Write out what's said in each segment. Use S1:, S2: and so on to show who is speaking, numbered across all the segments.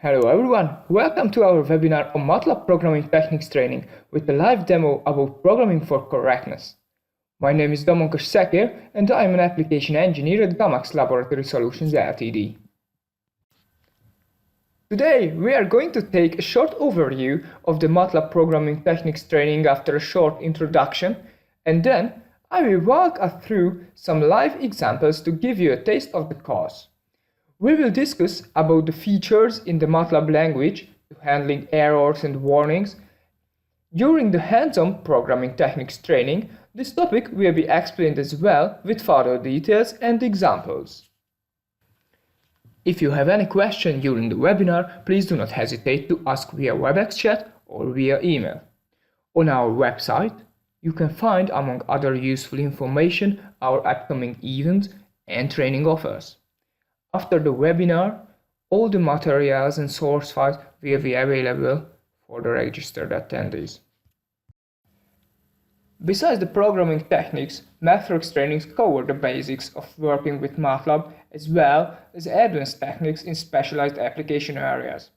S1: Hello everyone, welcome to our webinar on MATLAB Programming Techniques Training with a live demo about programming for correctness. My name is Domonkas Szekér and I am an application engineer at Gamax Laboratory Solutions Ltd. Today we are going to take a short overview of the MATLAB Programming Techniques Training after a short introduction, and then I will walk us through some live examples to give you a taste of the course. We will discuss about the features in the MATLAB language to handling errors and warnings. During the hands-on programming techniques training, this topic will be explained as well with further details and examples. If you have any question during the webinar, please do not hesitate to ask via WebEx chat or via email. On our website, you can find, among other useful information, our upcoming events and training offers. After the webinar, all the materials and source files will be available for the registered attendees. Besides the programming techniques, MathWorks trainings cover the basics of working with MATLAB as well as advanced techniques in specialized application areas.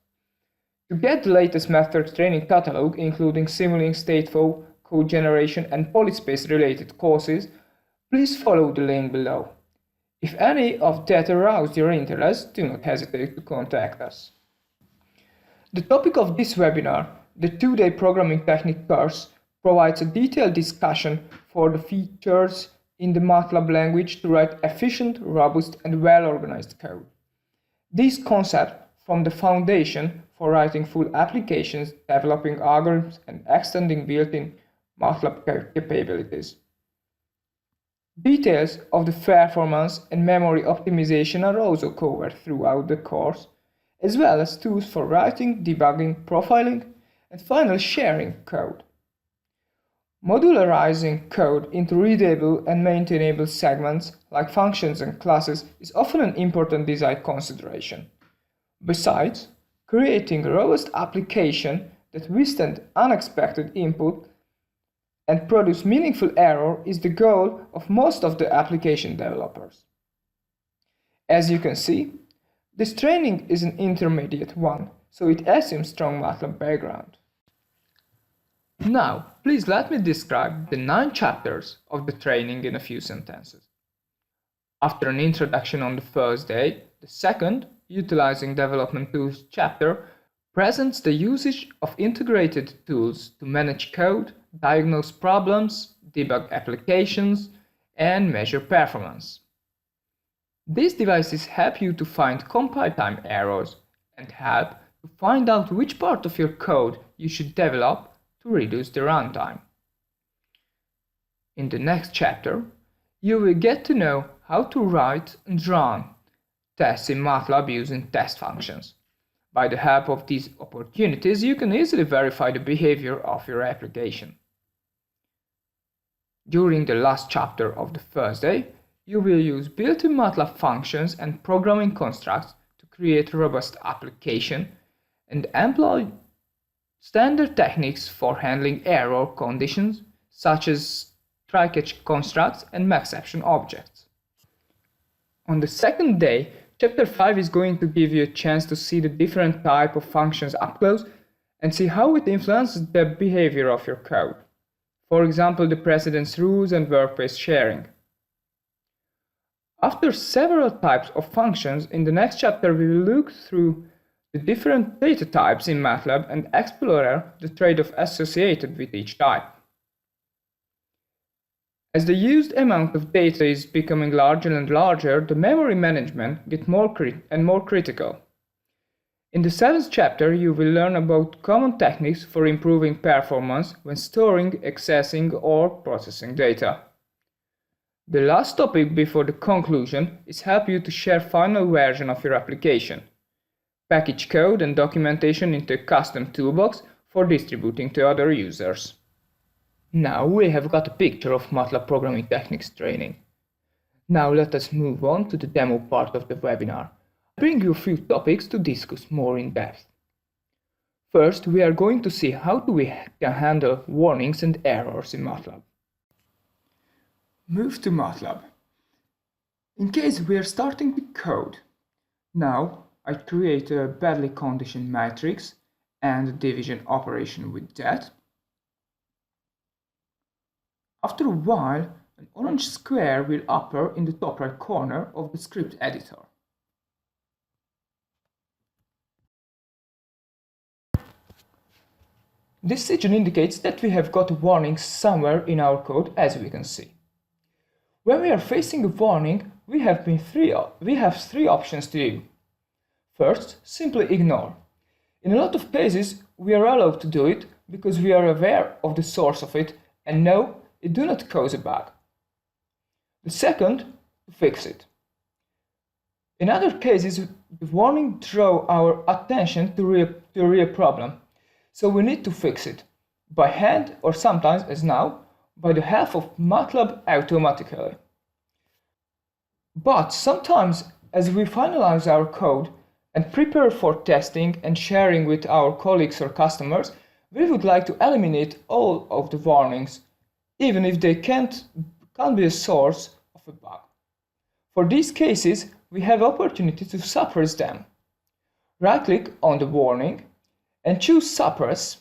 S1: To get the latest MathWorks training catalog, including simulating stateful, code generation and polyspace related courses, please follow the link below. If any of that aroused your interest, do not hesitate to contact us. The topic of this webinar, the 2-day programming technique course, provides a detailed discussion for the features in the MATLAB language to write efficient, robust, and well-organized code. These concepts form the foundation for writing full applications, developing algorithms, and extending built-in MATLAB capabilities. Details of the performance and memory optimization are also covered throughout the course, as well as tools for writing, debugging, profiling, and finally sharing code. Modularizing code into readable and maintainable segments, like functions and classes, is often an important design consideration. Besides, creating a robust application that withstands unexpected input and produce meaningful error is the goal of most of the application developers. As you can see, this training is an intermediate one, so it assumes strong MATLAB background. Now, please let me describe the 9 chapters of the training in a few sentences. After an introduction on the first day, the second, Utilizing Development Tools chapter, presents the usage of integrated tools to manage code, diagnose problems, debug applications, and measure performance. These devices help you to find compile time errors and help to find out which part of your code you should develop to reduce the runtime. In the next chapter, you will get to know how to write and run tests in MATLAB using test functions. By the help of these opportunities, you can easily verify the behavior of your application. During the last chapter of the first day, you will use built-in MATLAB functions and programming constructs to create a robust application and employ standard techniques for handling error conditions such as try-catch constructs and maxception objects. On the second day, Chapter 5 is going to give you a chance to see the different types of functions up close and see how it influences the behavior of your code. For example, the precedence rules and workspace sharing. After several types of functions, in the next chapter we will look through the different data types in MATLAB and explore the trade-off associated with each type. As the used amount of data is becoming larger and larger, the memory management gets more critical. In the 7th chapter, you will learn about common techniques for improving performance when storing, accessing, or processing data. The last topic before the conclusion is help you to share final version of your application, package code and documentation into a custom toolbox for distributing to other users. Now we have got a picture of MATLAB Programming Techniques Training. Now let us move on to the demo part of the webinar. I'll bring you a few topics to discuss more in depth. First, we are going to see how we can handle warnings and errors in MATLAB. Move to MATLAB. In case we are starting the code. Now, I create a badly conditioned matrix and a division operation with that. After a while, an orange square will appear in the top right corner of the script editor. This sign indicates that we have got a warning somewhere in our code, as we can see. When we are facing a warning, we have three options to do. First, simply ignore. In a lot of cases, we are allowed to do it because we are aware of the source of it and know it do not cause a bug. The second, to fix it. In other cases, the warning draws our attention to a real problem, so we need to fix it, by hand or sometimes, as now, by the help of MATLAB automatically. But sometimes, as we finalize our code and prepare for testing and sharing with our colleagues or customers, we would like to eliminate all of the warnings, even if they can't be a source of a bug. For these cases, we have opportunity to suppress them. Right-click on the warning and choose Suppress.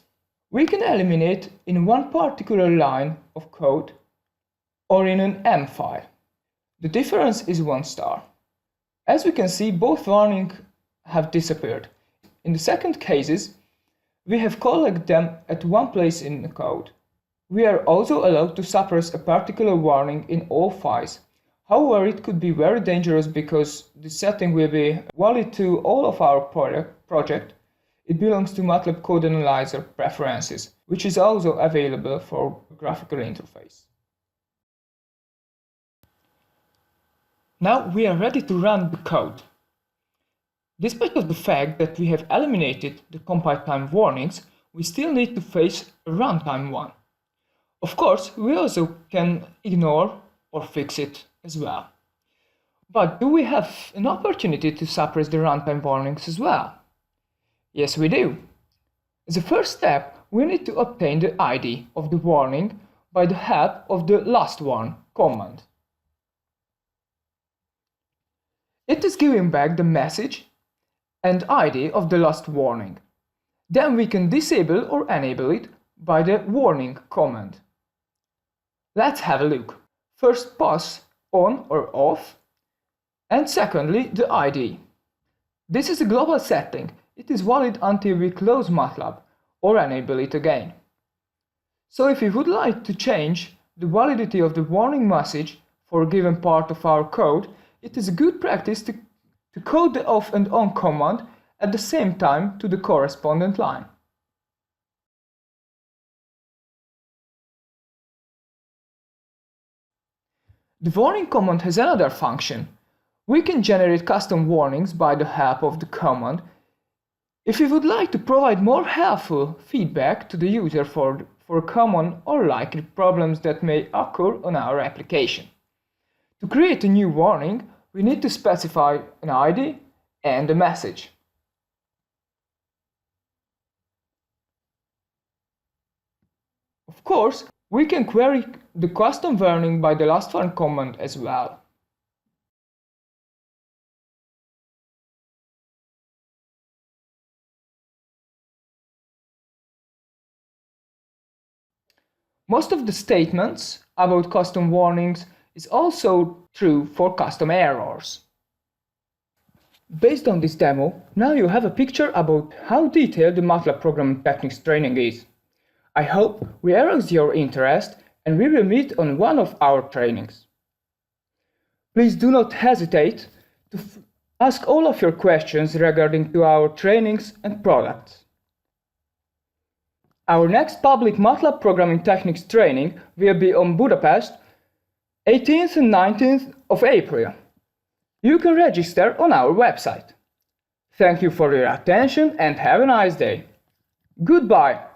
S1: We can eliminate in one particular line of code or in an M file. The difference is 1 star. As we can see, both warnings have disappeared. In the second cases, we have collected them at one place in the code. We are also allowed to suppress a particular warning in all files. However, it could be very dangerous because the setting will be valid to all of our project. It belongs to MATLAB Code Analyzer Preferences, which is also available for graphical interface. Now we are ready to run the code. Despite of the fact that we have eliminated the compile time warnings, we still need to face a runtime one. Of course, we also can ignore or fix it as well. But do we have an opportunity to suppress the runtime warnings as well? Yes, we do. As a first step, we need to obtain the ID of the warning by the help of the last warn command. It is giving back the message and ID of the last warning. Then we can disable or enable it by the warning command. Let's have a look. First, pass on or off, and secondly, the ID. This is a global setting. It is valid until we close MATLAB or enable it again. So if we would like to change the validity of the warning message for a given part of our code, it is a good practice to code the off and on command at the same time to the corresponding line. The warning command has another function. We can generate custom warnings by the help of the command. If we would like to provide more helpful feedback to the user for common or likely problems that may occur on our application. To create a new warning, we need to specify an ID and a message. Of course, we can query the custom warning by the last warn command as well. Most of the statements about custom warnings is also true for custom errors. Based on this demo, now you have a picture about how detailed the MATLAB Programming Techniques Training is. I hope we aroused your interest and we will meet on one of our trainings. Please do not hesitate to ask all of your questions regarding to our trainings and products. Our next public MATLAB Programming Techniques training will be on Budapest, 18th and 19th of April. You can register on our website. Thank you for your attention and have a nice day. Goodbye.